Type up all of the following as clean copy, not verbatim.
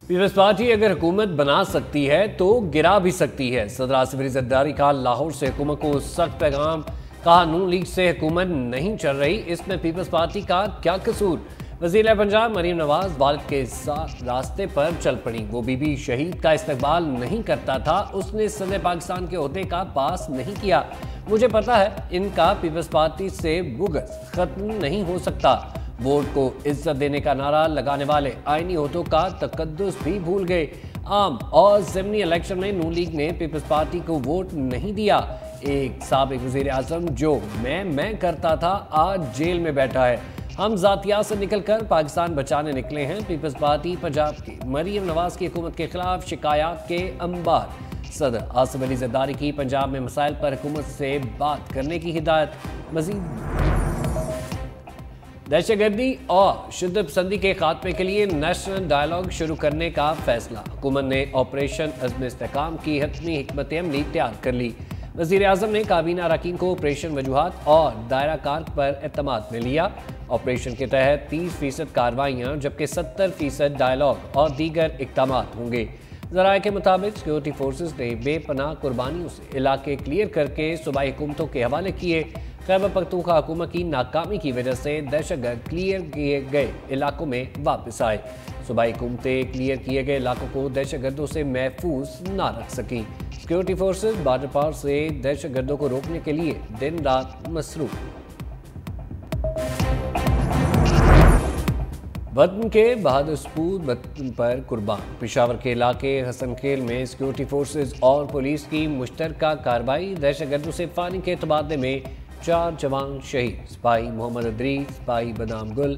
Peoples party अगर हुकूमत बना सकती है तो गिरा भी सकती है। सदर आसिफ अली जरदारी का लाहौर से हुकूमत को सख्त पैगाम। कहा नून लीग से हुकूमत नहीं चल रही, इसमें पीपल्स पार्टी का क्या कसूर। वज़ीर पंजाब मरीम नवाज वालिद के साथ रास्ते पर चल पड़ी। वो बीबी शहीद का इस्तकबाल नहीं करता था, उसने सदर पाकिस्तान के ओहदे का पास नहीं किया। मुझे पता है इनका पीपल्स पार्टी से बुग़्ज़ खत्म नहीं हो सकता। वोट को इज्जत देने का नारा लगाने वाले आईनी ओहदों का तकद्दुस भी भूल गए। आम और ज़िमनी इलेक्शन में नून लीग ने पीपल्स पार्टी को वोट नहीं दिया। एक साबिक वज़ीर आज़म जो मैं करता था आज जेल में बैठा है। हम ज़ातियात से निकलकर पाकिस्तान बचाने निकले हैं। पीपल्स पार्टी पंजाब की मरीम नवाज की हुकूमत के खिलाफ शिकायत के अंबार। सदर आसिफ अली जरदारी की पंजाब में मसाइल पर हुकूमत से बात करने की हिदायत। मज़ीद दहशतगर्दी और शिद्दत पसंदी के खात्मे के लिए नेशनल डायलॉग शुरू करने का फैसला। हुकूमत ने ऑपरेशन अज़्म इस्तेहकाम की हतमी हिकमत अमली तैयार कर ली। वज़ीर आज़म ने काबीना अरकान को ऑपरेशन वजूहात और दायरा कार पर एतमाद में लिया। ऑपरेशन के तहत 30% कार्रवाइयाँ जबकि 70% डायलॉग और दीगर इक़दामात होंगे। ज़राए के मुताबिक सिक्योरिटी फोर्सेस ने बेपनाह कुर्बानियों से इलाके क्लियर करके सूबाई हुकूमतों के हवाले किए। खैबर पख्तूनख्वा हुकूमत की नाकामी की वजह से दहशतगर्द क्लियर किए गए इलाकों में वापस आए। सूबाई हुकूमतें क्लियर किए गए इलाकों को दहशतगर्दों से महफूज ना रख सकी। सिक्योरिटी फोर्सेस बॉर्डर पार से दहशतगर्दों को रोकने के लिए दिन रात मसरूफ। वतन के बहादुर सपूत वतन पर कुर्बान। पेशावर के इलाके हसनखेल में सिक्योरिटी फोर्सेस और पुलिस की मुश्तरका कार्रवाई। दहशतगर्दों से पानी के तबादले में 4 जवान शहीद। सिपाही मोहम्मद अदरीस, सिपाही बदाम गुल,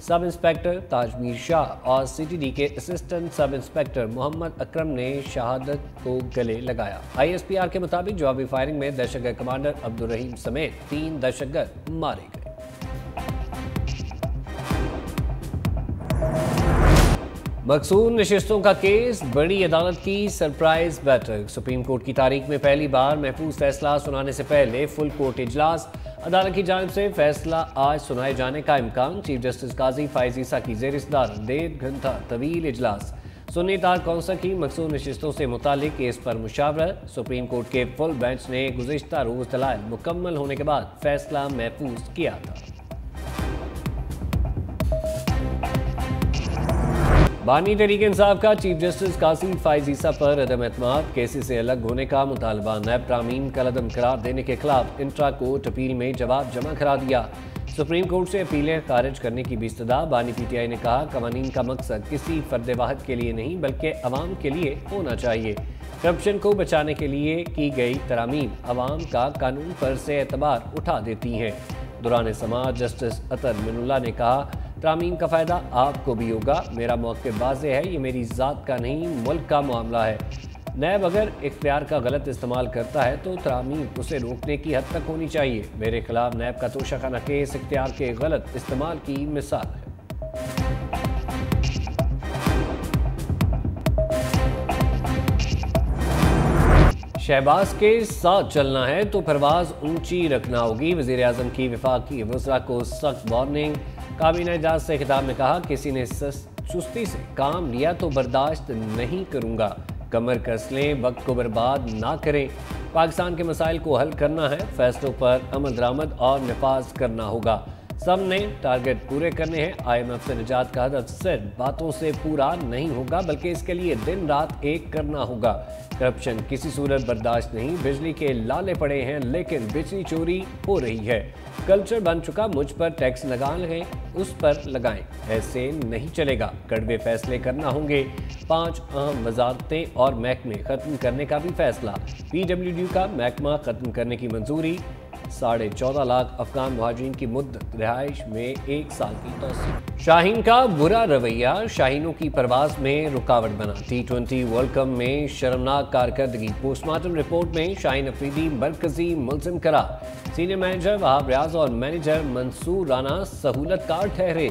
सब इंस्पेक्टर ताजमीर शाह और CTD के assistant sub inspector Mohammad Akram ने शहादत को गले लगाया। ISPR के मुताबिक जवाबी फायरिंग में दहशतगर्द कमांडर अब्दुल रहीम समेत 3 दहशतगर्द मारे गए। मकसूद नशिस्तों का केस, बड़ी अदालत की सरप्राइज बैठक। सुप्रीम कोर्ट की तारीख में पहली बार महफूज फैसला सुनाने से पहले फुल कोर्ट इजलास। अदालत की जानिब से फैसला आज सुनाए जाने का इम्कान। चीफ जस्टिस काजी फायज ईसा की ज़ेर सदारत 1.5 घंटा तवील इजलास। सुन्नी तार कौंसिल की मकसूद नशिस्तों से मुतालिक केस पर मुशावरत। सुप्रीम कोर्ट के फुल बेंच ने गुज़िश्ता रोज़ दलाइल मुकम्मल होने के बाद फैसला महफूज किया था। बानी तहरीक इंसाफ का चीफ जस्टिस काजी फायज ईसा पर अदम एतमाद, केसेस से अलग होने का मुतालबा। नैब प्रामीन का अदम करार देने के खिलाफ इंट्रा कोर्ट अपील में जवाब जमा करा दिया। सुप्रीम कोर्ट से अपीलें खारिज करने की भी इस्तदा। बानी PTI ने कहा कवानीन का मकसद किसी फर्द वाहिद के लिए नहीं बल्कि अवाम के लिए होना चाहिए। करप्शन को बचाने के लिए की गई तरामीम अवाम का कानून पर से एतबार उठा देती हैं। दौरान समाज जस्टिस अतर मिनुल्लाह ने कहा तरामीम का फ़ायदा आपको भी होगा। मेरा मौक़िफ़ वाज़ेह है, ये मेरी ज़ात का नहीं मुल्क का मामला है। नैब अगर इख्तियार का गलत इस्तेमाल करता है तो तरामीम उसे रोकने की हद तक होनी चाहिए। मेरे खिलाफ नैब का तोशाखाना केस इख्तियार के गलत इस्तेमाल की मिसाल है। शहबाज के साथ चलना है तो परवाज ऊंची रखना होगी। वज़ीर आज़म की वफाकी वज़रा को सख्त वार्निंग। काबीना इजलास से खिताब में कहा किसी ने सुस्ती से काम लिया तो बर्दाश्त नहीं करूंगा। कमर कस लें, वक्त को बर्बाद ना करें। पाकिस्तान के मसाइल को हल करना है, फैसलों पर अमल दरामद और नफाज करना होगा। सब ने टारगेट पूरे करने हैं। IMF से निजात का हदफ सिर्फ बातों से पूरा नहीं होगा बल्कि इसके लिए दिन रात एक करना होगा। करप्शन किसी सूरत बर्दाश्त नहीं। बिजली के लाले पड़े हैं लेकिन बिजली चोरी हो रही है। कल्चर बन चुका, मुझ पर टैक्स लगा लें, उस पर लगाएं, ऐसे नहीं चलेगा। कड़वे फैसले करना होंगे। 5 अहम वजारतें और महकमे खत्म करने का भी फैसला। PWD का महकमा खत्म करने की मंजूरी। 14.5 लाख अफगान मुहाजिरीन की मुद्दत रिहाइश में 1 साल की तौसीह। शाहीन का बुरा रवैया शाहीनों की परवाज में रुकावट बना। T20 वर्ल्ड कप में शर्मनाक कारकर्दगी। पोस्टमार्टम रिपोर्ट में शाहीन अफरीदी मरकजी मुलजिम करार। सीनियर मैनेजर वहाब रियाज और मैनेजर मंसूर राना सहूलतकार ठहरे।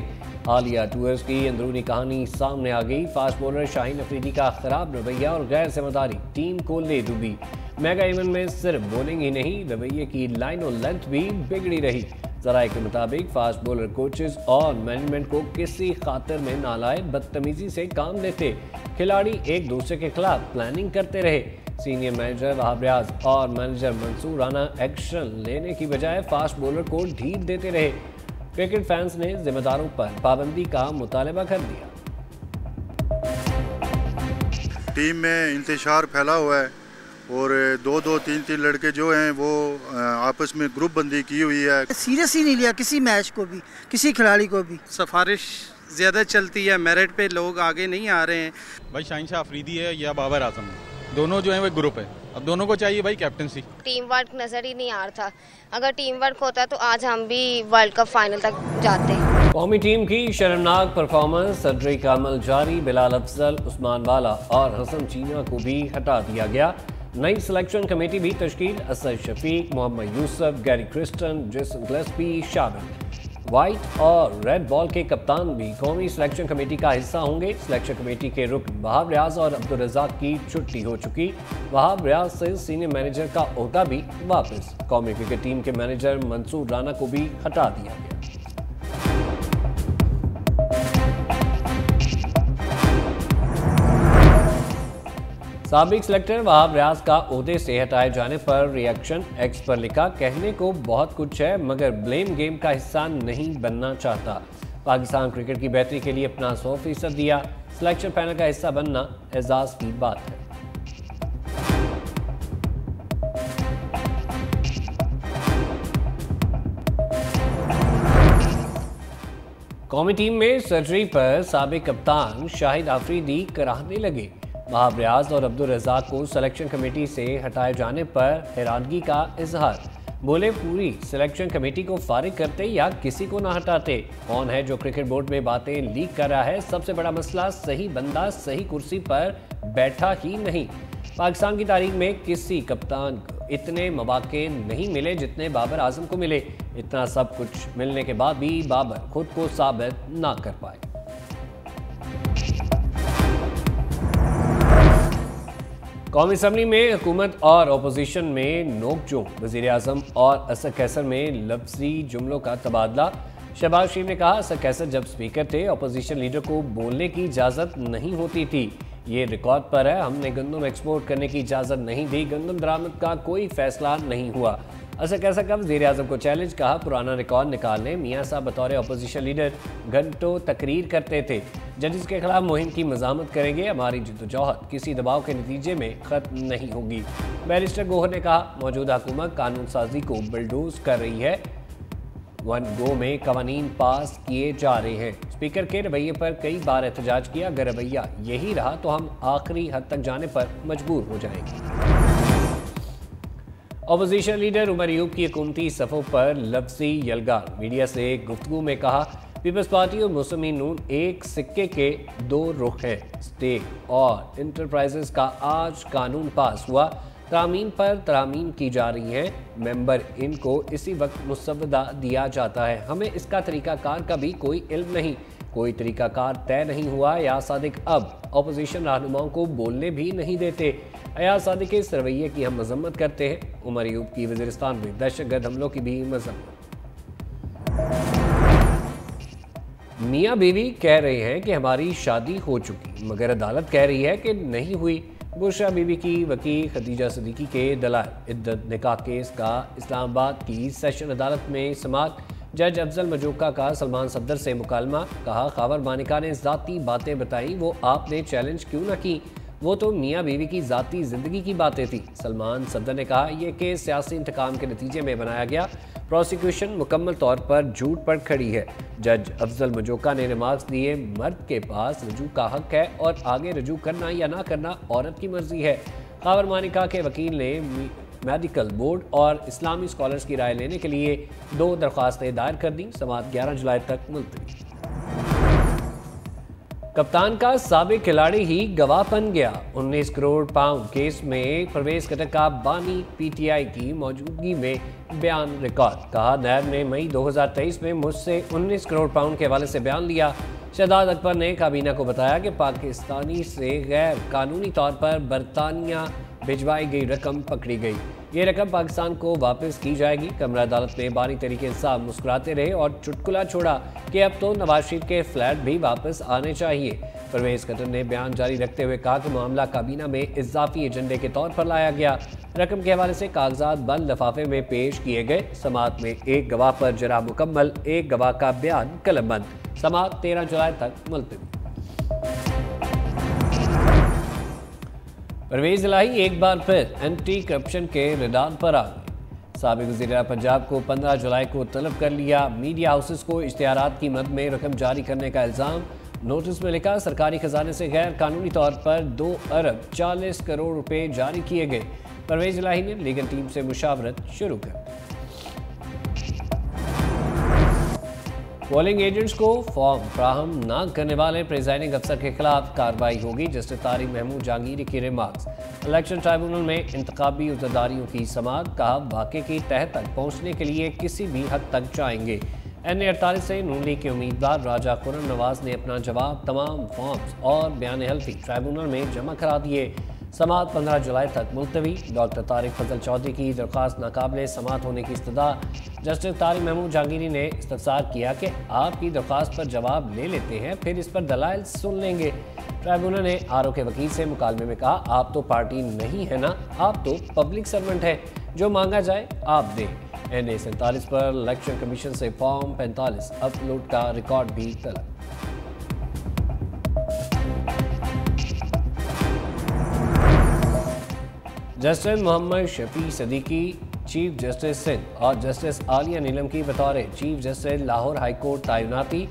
हालिया टूर्स की अंदरूनी कहानी सामने आ गई। फास्ट बॉलर शाहीन अफरीदी का खराब रवैया और गैर जिम्मेदारी टीम को ले डूबी। मेगा इवेंट में सिर्फ बॉलिंग ही नहीं, रवैये की लाइन और लेंथ भी बिगड़ी रही। जराये के मुताबिक फास्ट बॉलर कोचेस और मैनेजमेंट को किसी खातिर में ना लाए, बदतमीजी से काम लेते, खिलाड़ी एक दूसरे के खिलाफ प्लानिंग करते रहे। सीनियर मैनेजर वहाब रियाज और मैनेजर मंसूर राना एक्शन लेने की बजाय फास्ट बॉलर को ढील देते रहे। क्रिकेट फैंस ने जिम्मेदारों पर पाबंदी का मुतालबा कर दिया। टीम में इंतशार फैला हुआ है और दो दो तीन तीन लड़के जो हैं वो आपस में ग्रुप बंदी की हुई है। सीरियस ही नहीं लिया किसी मैच को भी, किसी खिलाड़ी को भी। सिफारिश ज़्यादा चलती है, मेरिट पे लोग आगे नहीं आ रहे हैं। भाई शाहीन शाह अफरीदी है या बाबर आजम है, दोनों जो हैं वो ग्रुप है। अब दोनों को चाहिए भाई कैप्टनसी। टीम वर्क नजर ही नहीं आ रहा था। अगर टीम वर्क होता तो आज हम भी वर्ल्ड कप फाइनल तक जाते। कौमी टीम की शर्मनाक परफॉर्मेंस, सदरी का अमल जारी, बिलाल अफजल, उस्मान वाला और हसन चीना को भी हटा दिया गया। नई सिलेक्शन कमेटी भी तश्कील, Asad Shafiq, Mohammad Yousuf, Gary Kirsten, Jason Gillespie शामिल। व्हाइट और रेड बॉल के कप्तान भी कौमी सिलेक्शन कमेटी का हिस्सा होंगे। सिलेक्शन कमेटी के रुकन वहाब रियाज और अब्दुल रज़ाक की छुट्टी हो चुकी। वहाब रियाज से सीनियर मैनेजर का ओहदा भी वापस। कौमी क्रिकेट टीम के मैनेजर मंसूर राना को भी हटा दिया गया। साबिक सिलेक्टर वहाब रियाज का ओहदे से हटाए जाने पर रिएक्शन, एक्स पर लिखा, कहने को बहुत कुछ है मगर ब्लेम गेम का हिस्सा नहीं बनना चाहता। पाकिस्तान क्रिकेट की बेहतरी के लिए अपना 100% दिया। सिलेक्शन पैनल का हिस्सा बनना एजाज की बात है। कौमी टीम में सर्जरी पर साबिक कप्तान शाहिद आफरीदी कराहने लगे। वहाब रियाज और अब्दुल रज़ाक को सिलेक्शन कमेटी से हटाए जाने पर हैरानगी का इजहार। बोले, पूरी सिलेक्शन कमेटी को फारिग करते या किसी को ना हटाते। कौन है जो क्रिकेट बोर्ड में बातें लीक कर रहा है? सबसे बड़ा मसला सही बंदा सही कुर्सी पर बैठा ही नहीं। पाकिस्तान की तारीख में किसी कप्तान को इतने मौके नहीं मिले जितने बाबर आजम को मिले। इतना सब कुछ मिलने के बाद भी बाबर खुद को साबित ना कर पाए। कौमी असम्बली में हुकूमत और अपोजिशन में नोकझोंक, वज़ीर-ए-आज़म और असद कैसर में लफ्जी जुमलों का तबादला। शहबाज शरीफ ने कहा, असद कैसर जब स्पीकर थे अपोजिशन लीडर को बोलने की इजाज़त नहीं होती थी। ये रिकॉर्ड पर है, हमने गंदम एक्सपोर्ट करने की इजाज़त नहीं दी, गंदम दरामद का कोई फैसला नहीं हुआ। असद कैसर का वज़ीर-ए-आज़म को चैलेंज, कहा पुराना रिकॉर्ड निकालने। मियाँ साहब बतौर अपोजिशन लीडर घंटों तकरीर करते थे, जजेस के खिलाफ मुहिम की मज़ामत करेंगे। हमारी जद्दोजहद किसी दबाव के नतीजे में ख़त्म नहीं होगी। बैरिस्टर गोहर ने कहा, मौजूदा हुकूमत कानून साजी को बुलडोज कर रही है। वन गो में कवानीन पास किए जा रहे हैं। स्पीकर के रवैये पर कई बार एहतजाज किया, अगर रवैया यही रहा तो हम आखिरी हद तक जाने पर मजबूर हो जाएंगे। अपोजिशन लीडर उमर अयूब की हुकूमती सफ़ों पर लफ्जी यलगार। मीडिया से गुफ्तगू में कहा, पीपल्स पार्टी और मुस्लिम नून एक सिक्के के दो रुख हैं। स्टेट और इंटरप्राइजेस का आज कानून पास हुआ, तरामीम पर तरामीम की जा रही हैं। मेंबर इनको इसी वक्त मुसवदा दिया जाता है। हमें इसका तरीकाकार का भी कोई इल्म नहीं, कोई तरीकाकार तय नहीं हुआ। अयाज सादिक अब अपोजिशन रहनुमाओं को बोलने भी नहीं देते। अयाज सादिक के इस रवैये की हम मजम्मत करते हैं। उमर अयूब की वज़ीरिस्तान में दहशतगर्द हमलों की भी मजम्मत। मियाँ बीवी कह रहे हैं कि हमारी शादी हो चुकी, मगर अदालत कह रही है कि नहीं हुई। बुशरा बीवी की वकील खदीजा सिद्दीकी के दलाल इद्दत निकाह केस का इस्लामाबाद की सेशन अदालत में समाअत। जज अफजल मजूका का सलमान सफदर से मुकालमा। कहा, खावर मानिका ने ज़ाती बातें बताई, वो आपने चैलेंज क्यों ना की? वो तो मियाँ बीवी की ज़ाती ज़िंदगी की बातें थी। सलमान सफदर ने कहा, यह केस सियासी इंतकाम के नतीजे में बनाया गया। प्रोसिक्यूशन मुकम्मल तौर पर झूठ पर खड़ी है। जज अफजल मजूका ने रिमार्क्स दिए, मर्द के पास रजू का हक है और आगे रजू करना या ना करना औरत की मर्जी है। खावर मानिका के वकील ने मेडिकल बोर्ड और इस्लामी स्कॉलर्स की राय लेने के लिए 2 दरख्वास्तें दायर कर दी। समाअत 11 जुलाई तक मुलतवी। कप्तान का साबिक खिलाड़ी ही गवाह बन गया। 19 करोड़ पाउंड केस में परवेज खट्टर का बानी पीटीआई की मौजूदगी में बयान रिकॉर्ड। कहा, नैब ने मई 2023 में मुझसे 19 करोड़ पाउंड के हवाले से बयान लिया। शहजाद अकबर ने काबीना को बताया कि पाकिस्तानी से गैर कानूनी तौर पर बरतानिया भिजवाई गई रकम पकड़ी गई। ये रकम पाकिस्तान को वापस की जाएगी। कमरा अदालत में बानी तरीके इंसाफ मुस्कुराते रहे और चुटकुला छोड़ा कि अब तो नवाज शरीफ के फ्लैट भी वापस आने चाहिए। परवेज खट्टर ने बयान जारी रखते हुए कहा कि मामला काबीना में इजाफी एजेंडे के तौर पर लाया गया। रकम के हवाले से कागजात बंद लिफाफे में पेश किए गए। समाअत में एक गवाह पर जरा मुकम्मल, एक गवाह का बयान कलमबंद। समाअत 13 जुलाई तक मुलतवी। परवेज इलाही एक बार फिर एंटी करप्शन के रडार पर आ गए। साबिक वज़ीर पंजाब को 15 जुलाई को तलब कर लिया। मीडिया हाउसेस को इश्तिहारात की मद में रकम जारी करने का इल्ज़ाम। नोटिस में लिखा सरकारी खजाने से गैर कानूनी तौर पर 2 अरब 40 करोड़ रुपए जारी किए गए। परवेज इलाही ने लीगल टीम से मुशावरत शुरू कर दी। पोलिंग एजेंट्स को फॉर्म फ्राहम न करने वाले प्रिजाइडिंग अफसर के खिलाफ कार्रवाई होगी। जस्टिस तारिक महमूद जहांगीरी की रिमार्क्स। इलेक्शन ट्राइब्यूनल में इंतखाबी उज़्ज़दारियों की समाअत। कहा वाक़े की तह तक पहुँचने के लिए किसी भी हद तक जाएंगे। NA-48 से नून लीग के उम्मीदवार राजा खुर्रम नवाज ने अपना जवाब तमाम फॉर्म्स और बयान हल्फी ट्राइब्यूनल में जमा करा दिए। समाअत 15 जुलाई तक मुलतवी। डॉक्टर तारिक फजल चौधरी की दरख्वास्त नाकाबिले समाअत होने की इस्तदा। जस्टिस तारिक महमूद जहांगीरी ने इस्तफसार किया कि आपकी दरख्वास्त पर जवाब ले लेते हैं, फिर इस पर दलाइल सुन लेंगे। ट्राइब्यूनल ने RO के वकील से मुकालमे में कहा आप तो पार्टी नहीं है ना, आप तो पब्लिक सर्वेंट है, जो मांगा जाए आप दें। NA-47 पर इलेक्शन कमीशन से फॉर्म 45 अपलोड का रिकॉर्ड भी तलब। Justice Mohammad Shafi Siddiqui chief justice Sindh और जस्टिस आलिया नीलम की बतौर chief justice Lahore high court तैनाती।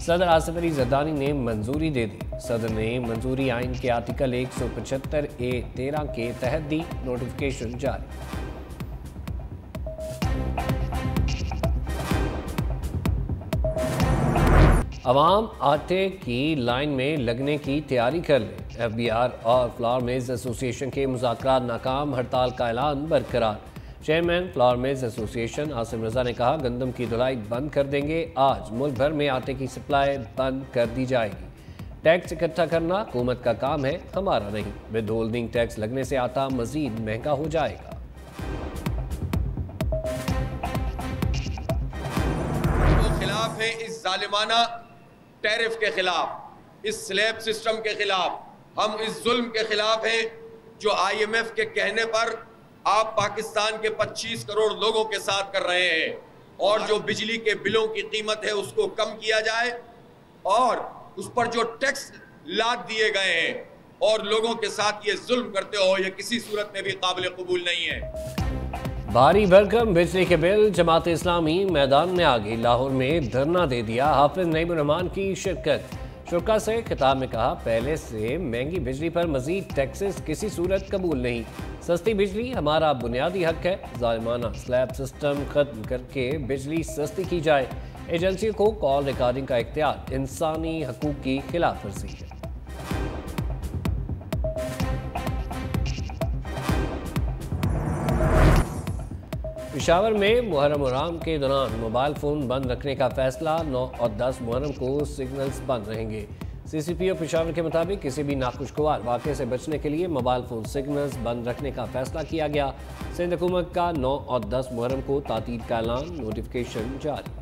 सदर आसिफ अली जरदानी ने मंजूरी दे दी। सदर ने मंजूरी आइन के आर्टिकल 175A-13 के तहत दी। नोटिफिकेशन जारी। अवाम आटे की लाइन में लगने की तैयारी कर ले। FBR और फ्लावर मिल्स एसोसिएशन के मुज़ाकरात नाकाम। हड़ताल का ऐलान बरकरार। Chairman flour mills association Asim Raza ने कहा गंदम की धुलाई बंद कर देंगे। आज मुल्क भर में आटे की सप्लाई बंद कर दी जाएगी। टैक्स इकट्ठा करना हुकूमत का काम है, हमारा नहीं। विद होल्डिंग टैक्स लगने से आटा मजीद महंगा हो जाएगा। तो खिलाफ है इस जालिमाना टैरिफ के खिलाफ, इस स्लैब सिस्टम के खिलाफ, हम इस जुल्म के खिलाफ हैं जो IMF के कहने पर आप पाकिस्तान के 25 करोड़ लोगों के साथ कर रहे हैं। और जो बिजली के बिलों की कीमत है उसको कम किया जाए और उस पर जो टैक्स लाद दिए गए हैं और लोगों के साथ ये जुल्म करते हो, ये किसी सूरत में भी काबिल कबूल नहीं है। भारी भरकम बिजली के बिल। जमात इस्लामी मैदान में आ गई। लाहौर में धरना दे दिया। हाफिज नईमुर रहमान की शिरकत। शुरा से खिताब में कहा पहले से महंगी बिजली पर मजीद टैक्सेस किसी सूरत कबूल नहीं। सस्ती बिजली हमारा बुनियादी हक है। जालिमाना स्लैब सिस्टम खत्म करके बिजली सस्ती की जाए। एजेंसी को कॉल रिकॉर्डिंग का इख्तियार इंसानी हकूक की खिलाफ वर्जी है। पेशावर में मुहर्रम उराम के दौरान मोबाइल फ़ोन बंद रखने का फैसला। 9 और 10 मुहर्रम को सिग्नल्स बंद रहेंगे। CCPO पेशावर के मुताबिक किसी भी नाखुशगवार वाक़े से बचने के लिए मोबाइल फ़ोन सिग्नल्स बंद रखने का फैसला किया गया। सिंध हुकूमत का 9 और 10 मुहर्रम को तातील का ऐलान। नोटिफिकेशन जारी।